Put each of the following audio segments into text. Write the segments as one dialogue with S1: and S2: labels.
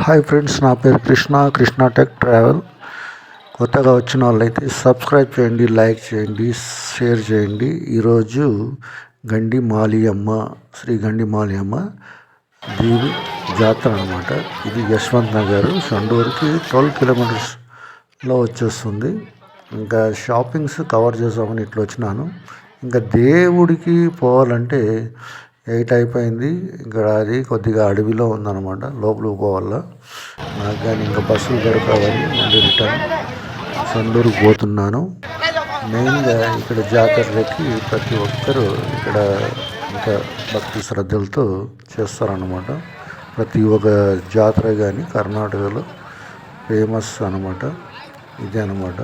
S1: Hi friends, నా పేరు Krishna tech travel. కొత్తగా వచ్చిన వాళ్ళైతే సబ్స్క్రైబ్ చేయండి, లైక్ చేయండి, షేర్ చేయండి. ఈరోజు గండి మాలియమ్మ, శ్రీ గండి మాలియమ్మ దేవి జాతర అనమాట. ఇది యశ్వంత్ నగర్ సండూరుకి 12 కిలోమీటర్స్లో వచ్చేస్తుంది. ఇంకా షాపింగ్స్ కవర్ చేసామని ఇట్లా వచ్చినాను. ఇంకా దేవుడికి పోవాలంటే 8 అయిపోయింది. ఇక్కడ అది కొద్దిగా అడవిలో ఉందన్నమాట, లోపలికి పోవాలా. నాకు కానీ ఇంకా బస్సులు దొరకవని మళ్ళీ రిటర్న్ సండూరుకు పోతున్నాను. మెయిన్గా ఇక్కడ జాతరలకి ప్రతి ఒక్కరూ ఇక్కడ ఇంకా భక్తి శ్రద్ధలతో చేస్తారన్నమాట. ప్రతి ఒక్క జాతర కానీ కర్ణాటకలో ఫేమస్ అనమాట. ఇదే అనమాట.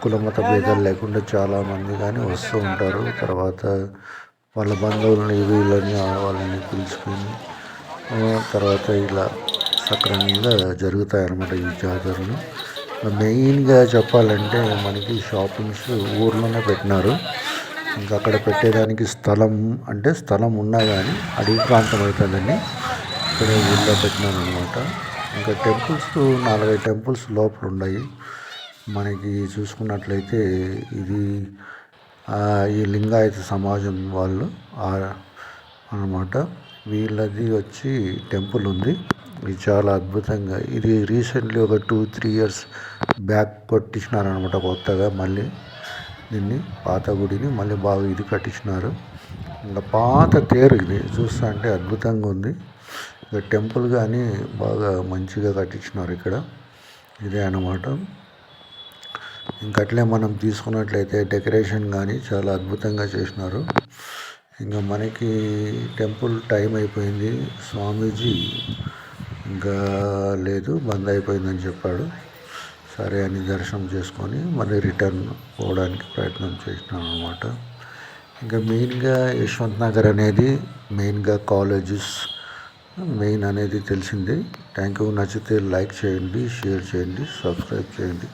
S1: కుల మత భేదాలు లేకుండా చాలామంది కానీ వస్తూ ఉంటారు. తర్వాత వాళ్ళ బంధువులని వీళ్ళని వాళ్ళని పిలుచుకొని తర్వాత ఇలా సక్రమంగా జరుగుతాయన్నమాట ఈ జాతరలు. మెయిన్గా చెప్పాలంటే మనకి షాపింగ్స్ ఊర్లోనే పెట్టినారు. ఇంకా అక్కడ పెట్టేదానికి స్థలం ఉన్నా కానీ అడవి ప్రాంతం అవుతుందని ఇక్కడ ఊళ్ళో పెట్టినారు అనమాట. ఇంకా టెంపుల్స్ 4-5 టెంపుల్స్ లోపల ఉన్నాయి. మనకి చూసుకున్నట్లయితే ఇది ఈ లింగాయత సమాజం వాళ్ళు అన్నమాట. వీళ్ళది వచ్చి టెంపుల్ ఉంది. ఇది చాలా అద్భుతంగా, ఇది రీసెంట్లీ ఒక 2-3 ఇయర్స్ బ్యాక్ కట్టించినారనమాట కొత్తగా. మళ్ళీ దీన్ని పాత గుడిని మళ్ళీ బాగా ఇది కట్టించినారు. ఇంకా పాత తేరు ఇది చూస్తా అంటే అద్భుతంగా ఉంది. ఇక టెంపుల్ కానీ బాగా మంచిగా కట్టించినారు ఇక్కడ. ఇదే అన్నమాట. ఇంకట్లే మనం తీసుకున్నట్లయితే డెకరేషన్ కానీ చాలా అద్భుతంగా చేసినారు. ఇంకా మనకి టెంపుల్ టైం అయిపోయింది, స్వామీజీ ఇంకా లేదు, బంద్ అయిపోయిందని చెప్పాడు. సరే అని దర్శనం చేసుకొని మళ్ళీ రిటర్న్ పోవడానికి ప్రయత్నం చేసినాను అనమాట. ఇంకా మెయిన్గా యశ్వంత్ నగర్ అనేది మెయిన్గా కాలేజెస్ మెయిన్ అనేది తెలిసింది. Thank you. నచ్చితే లైక్ చేయండి, షేర్ చేయండి, సబ్స్క్రైబ్ చేయండి.